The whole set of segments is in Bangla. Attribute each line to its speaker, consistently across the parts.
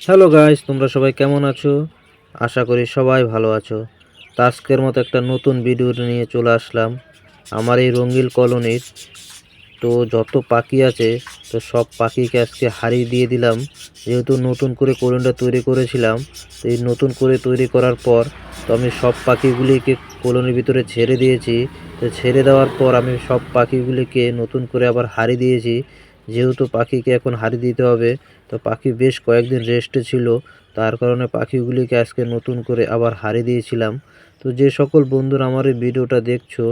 Speaker 1: হ্যালো গাইস, তোমরা সবাই কেমন আছো? আশা করি সবাই ভালো আছো। তো আজকের মতো একটা নতুন ভিডিও নিয়ে চলে আসলাম আমার এই রঙিল কলোনির। তো যত পাখি আছে তো সব পাখিকে আজকে হারিয়ে দিয়ে দিলাম, যেহেতু নতুন করে কলোনিটা তৈরি করেছিলাম। তো এই নতুন করে তৈরি করার পর তো আমি সব পাখিগুলিকে কলোনির ভিতরে ছেড়ে দিয়েছি। তো ছেড়ে দেওয়ার পর আমি সব পাখিগুলিকে নতুন করে আবার হারিয়ে দিয়েছি, যেহেতু পাখিকে এখন হারিয়ে দিতে হবে। তো পাখি বেশ কয়েকদিন রেস্টে ছিল, তার কারণে পাখিগুলিকে আজকে নতুন করে আবার হারিয়ে দিয়েছিলাম। তো যে সকল বন্ধুরা আমার এই ভিডিওটা দেখছো,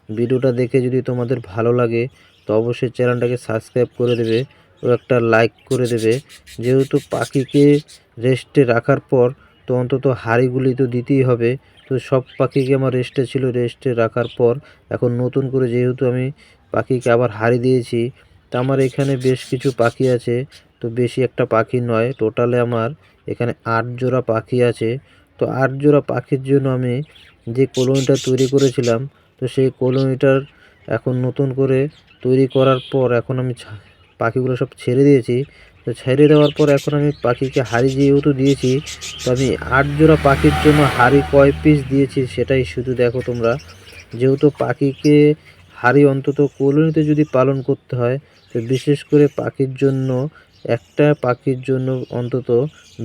Speaker 1: ভিডিওটা দেখে যদি তোমাদের ভালো লাগে তো অবশ্যই চ্যানেলটাকে সাবস্ক্রাইব করে দেবে ও একটা লাইক করে দেবে। যেহেতু পাখিকে রেস্টে রাখার পর তো অন্তত হাঁড়িগুলি তো দিতেই হবে। তো সব পাখিকে আমার রেস্টে ছিল, রেস্টে রাখার পর এখন নতুন করে যেহেতু আমি পাখিকে আবার হাঁড়ি দিয়েছি, তা আমার এখানে বেশ কিছু পাখি আছে। তো বেশি একটা পাখি নয়, টোটালে আমার এখানে 8 জোড়া পাখি আছে। তো 8 জোড়া পাখির জন্য আমি যে কলোনিটা তৈরি করেছিলাম, তো সেই কলোনিটার এখন নতুন করে তৈরি করার পর এখন আমি পাখিগুলো সব ছেড়ে দিয়েছি। তো ছেড়ে দেওয়ার পর এখন আমি পাখিকে হাঁড়ি যেহেতু দিয়েছি, তো আমি 8 জোড়া পাখির জন্য হাঁড়ি কয় পিস দিয়েছি সেটাই শুধু দেখো তোমরা। যেহেতু পাখিকে হাঁড়ি অন্তত কলোনিতে যদি পালন করতে হয়, তো বিশেষ করে পাখির জন্য একটা পাখির জন্য অন্তত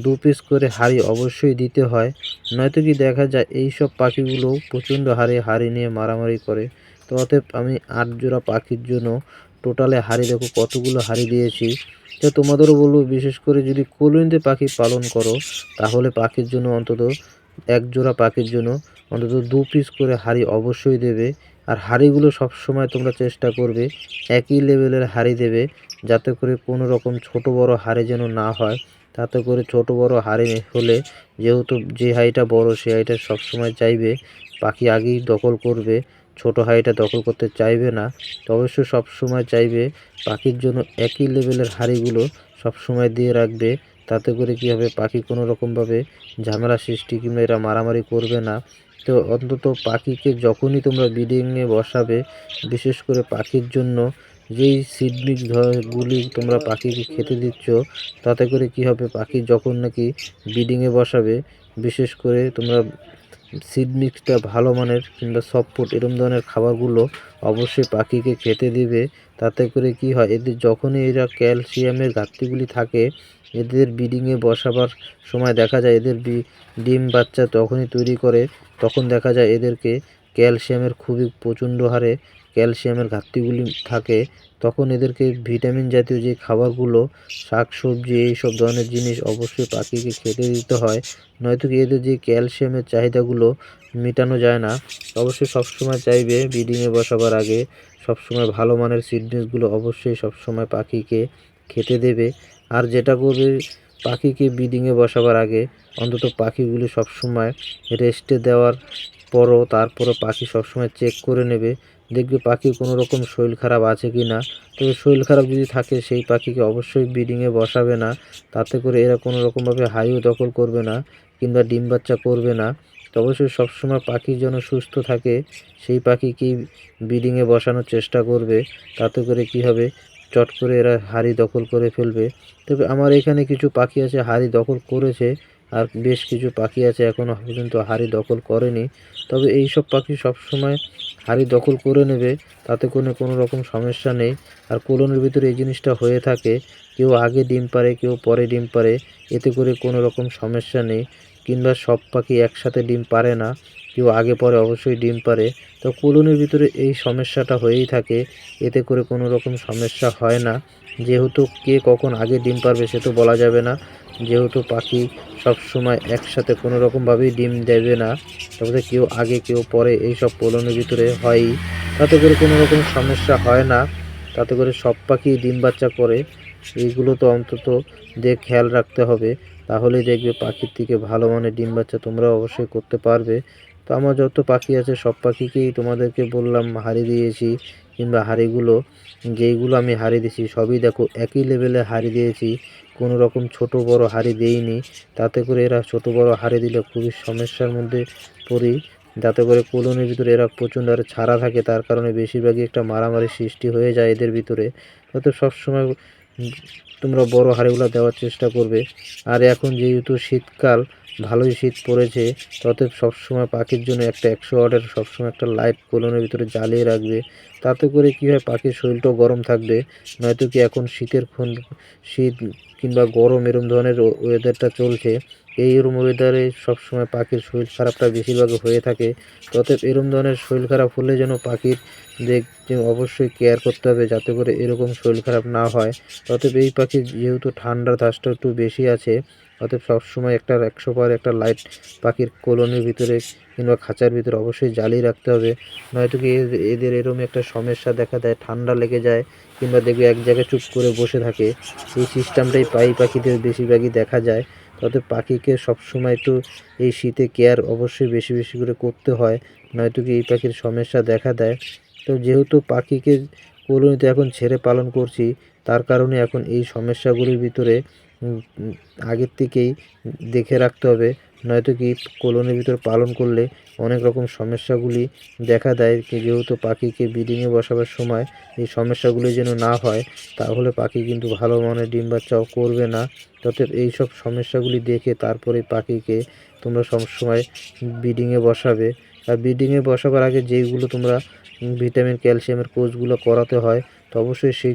Speaker 1: 2 পিস করে হাঁড়ি অবশ্যই দিতে হয়। নয়তো কি দেখা যায় এই সব পাখিগুলো প্রচণ্ড হারে হাঁড়ি নিয়ে মারামারি করে। তো অতএব আমি 8 জোড়া পাখির জন্য টোটালে হাঁড়ি দেখো কতগুলো হাঁড়ি দিয়েছি। তো তোমাদেরও বলবো, বিশেষ করে যদি কলোনিতে পাখি পালন করো তাহলে পাখির জন্য অন্তত 1 জোড়া পাখির জন্য অন্তত 2 পিস করে হাঁড়ি অবশ্যই দেবে। আর হাঁড়িগুলো সবসময় তোমরা চেষ্টা করবে একই লেভেলের হাঁড়ি দেবে, যাতে করে কোনো রকম ছোট বড় হাঁড়ি যেন না হয়। তাতে করে ছোট বড় হাঁড়ি হলে যেহেতু যে হাঁড়িটা বড় সেই হাঁড়িটা সবসময় চাইবে পাখি আগেই দখল করবে, ছোট হাঁড়িটা দখল করতে চাইবে না। তো অবশ্যই সবসময় চাইবে পাখির জন্য একই লেভেলের হাঁড়িগুলো সবসময় দিয়ে রাখবে। তাতে করে কী হবে, পাখি কোনো রকমভাবে ঝামেলা সৃষ্টি কিংবা এরা মারামারি করবে না। তো অন্তত পাখিকে যখনই তোমরা ব্রিডিংয়ে বসাবে, বিশেষ করে পাখির জন্য যেই সিড মিক্স গুলি তোমরা পাখিকে খেতে দিচ্ছ, তাতে করে কী হবে, পাখি যখন নাকি ব্রিডিংয়ে বসাবে, বিশেষ করে তোমরা সিড মিক্সটা ভালো মানের কিংবা সফট এরকম ধরনের খাবারগুলো অবশ্যই পাখিকে খেতে দিবে। তাতে করে কি হয়, এদের যখনই এরা ক্যালসিয়ামের ঘাটতিগুলি থাকে, এদের ব্রিডিংয়ে বসাবার সময় দেখা যায় এদের ডিম বাচ্চা তখনই তৈরি করে, তখন দেখা যায় এদেরকে ক্যালসিয়ামের খুবই প্রচণ্ড হারে ক্যালসিয়ামের ঘাটতিগুলি থাকে। তখন এদেরকে ভিটামিন জাতীয় যে খাবারগুলো, শাক সবজি এইসব ধরনের জিনিস অবশ্যই পাখিকে খেতে দিতে হয়। নয়তো কি এদের যে ক্যালসিয়ামের চাহিদাগুলো মেটানো যায় না। অবশ্যই সবসময় চাইবে ব্রিডিংয়ে বসাবার আগে সবসময় ভালো মানের সিডনেসগুলো অবশ্যই সবসময় পাখিকে খেতে দেবে। আর যেটা করবে, পাখিকে ব্রিডিংয়ে বসাবার আগে অন্তত পাখিগুলি সবসময় রেস্টে দেওয়ার পরও তারপরও পাখি সবসময় চেক করে নেবে, দেখবে পাখির কোনো রকম শরীর খারাপ আছে কি না। তবে শরীর খারাপ যদি থাকে সেই পাখিকে অবশ্যই ব্রিডিংয়ে বসাবে না। তাতে করে এরা কোনো রকমভাবে হাইও দখল করবে না কিংবা ডিম বাচ্চা করবে না। তো অবশ্যই সবসময় পাখি যেন সুস্থ থাকে সেই পাখিকেই ব্রিডিংয়ে বসানোর চেষ্টা করবে। তাতে করে কি হবে, চট করে এরা হাঁড়ি দখল করে ফেলবে। তবে আমার এখানে কিছু পাখি আছে হাঁড়ি দখল করেছে, আর বেশ কিছু পাখি আছে এখনও পর্যন্ত হাঁড়ি দখল করেনি। তবে এই সব পাখি সবসময় হাঁড়ি দখল করে নেবে, তাতে কোনো রকম সমস্যা নেই। আর কলোনির ভিতরে এই জিনিসটা হয়ে থাকে, কেউ আগে ডিম পাড়ে কেউ পরে ডিম পাড়ে, এতে করে কোনো রকম সমস্যা নেই। কিংবা সব পাখি একসাথে ডিম পারে না, কেউ আগে পরে অবশ্যই ডিম পারে। তো কলোনির ভিতরে এই সমস্যাটা হয়েই থাকে, এতে করে কোনো রকম সমস্যা হয় না। যেহেতু কে কখন আগে ডিম পারবে সে তো বলা যাবে না, যেহেতু পাখি সব সময় একসাথে কোনো রকমভাবেই ডিম দেবে না, তবে কেউ আগে কেউ পরে এইসব কলোনির ভিতরে হয়ই। তাতে করে কোনো রকম সমস্যা হয় না, তাতে করে সব পাখি ডিম বাচ্চা করে। এইগুলো তো অন্তত খেয়াল রাখতে হবে, তাহলেই দেখবে পাখির থেকে ভালো মানের ডিম বাচ্চা তোমরা অবশ্যই করতে পারবে। তো আমার যত পাখি আছে সব পাখিকেই তোমাদেরকে বললাম হাঁড়ি দিয়েছি, কিংবা হাঁড়িগুলো যেইগুলো আমি হাঁড়ি দিয়েছি সবই দেখো একই লেভেলে হাঁড়ি দিয়েছি, কোনো রকম ছোট বড় হাঁড়ি দেইনি। তাতে করে এরা ছোট বড় হাঁড়ি দিলে খুবই সমস্যার মধ্যে পড়ি। যাতে করে কলোনির ভিতরে এরা প্রচণ্ড হারে ছাড়া থাকে, তার কারণে বেশিরভাগই একটা মারামারি সৃষ্টি হয়ে যায় এদের ভিতরে। তো সবসময় তোমরা বড় হাঁড়িগুলো দেওয়ার চেষ্টা করবে। আর এখন যেহেতু শীতকাল, ভালোই শীত পড়েছে, অতএব সবসময় পাখির জন্য একটা 100 ওয়াটের সবসময় একটা লাইট কলোনির ভিতরে জ্বালিয়ে রাখবে। তাতে করে কী হয়, পাখির শরীরটাও গরম থাকবে। নয়তো কি এখন শীত কিংবা গরম এরম ধরনের ওয়েদারটা চলছে, এইরকম ওয়েদারে সবসময় পাখির শরীর খারাপটা বেশিরভাগ হয়ে থাকে। অতএব এরম ধরনের শরীর খারাপ হলে যেন পাখির যে অবশ্যই কেয়ার করতে হবে যাতে করে এরকম শরীর খারাপ না হয়। অতএব এই পাখির যেহেতু ঠান্ডার ধাঁচটা একটু বেশি আছে, অতএব সবসময় একটা 100 পাওয়ার একটা লাইট পাখির কলোনির ভিতরে কিংবা খাঁচার ভিতরে অবশ্যই জ্বালিয়ে রাখতে হবে। নয়তো কি এদের এরকম একটা সমস্যা দেখা দেয়, ঠান্ডা লেগে যায় কিংবা দেখবে এক জায়গায় চুপ করে বসে থাকে। এই সিস্টেমটাই পাখিদের বেশিরভাগই দেখা যায়। অতএব পাখিকে সবসময় একটু এই শীতে কেয়ার অবশ্যই বেশি বেশি করে করতে হয়, নয়তো কি এই পাখির সমস্যা দেখা দেয়। তো যেহেতু পাখিকে কলোনিতে এখন ছেড়ে পালন করছি, তার কারণে এখন এই সমস্যাগুলির ভিতরে আগের থেকেই দেখে রাখতে হবে। নয়তো কি কলোনির ভিতর পালন করলে অনেক রকম সমস্যাগুলি দেখা দেয়। যেহেতু পাখিকে ব্রিডিংয়ে বসাবার সময় এই সমস্যাগুলি যেন না হয়, তাহলে পাখি কিন্তু ভালো মানের ডিম বাচ্চাও করবে না। অতএব এইসব সমস্যাগুলি দেখে তারপরে পাখিকে তোমরা সবসময় ব্রিডিংয়ে বসাবে। আর ব্রিডিংয়ে বসাবার আগে যেইগুলো তোমরা ভিটামিন ক্যালসিয়ামের কোর্সগুলো করাতে হয়, তো অবশ্যই সেই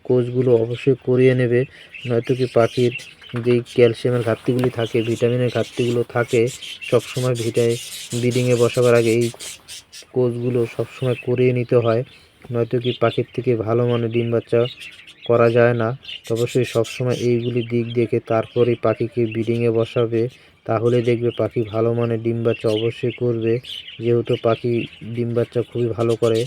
Speaker 1: কোর্সগুলো অবশ্যই করিয়ে নেবে। নয়তো কি পাখির যেই ক্যালসিয়ামের ঘাটতিগুলি থাকে, ভিটামিনের ঘাটতিগুলো থাকে, সবসময় ব্রিডিংয়ে বসাবার আগে এই কোর্সগুলো সবসময় করিয়ে নিতে হয়। নয়তো কি পাখির থেকে ভালো মানের ডিম বাচ্চা করা যায় না। তো অবশ্যই সবসময় এইগুলি দিক দেখে তারপরেই পাখিকে ব্রিডিংয়ে বসাবে, তাহলে দেখবে পাখি ভালো মানের ডিম বাচ্চা অবশ্যই করবে। যেহেতু পাখি ডিম বাচ্চা খুবই ভালো করে।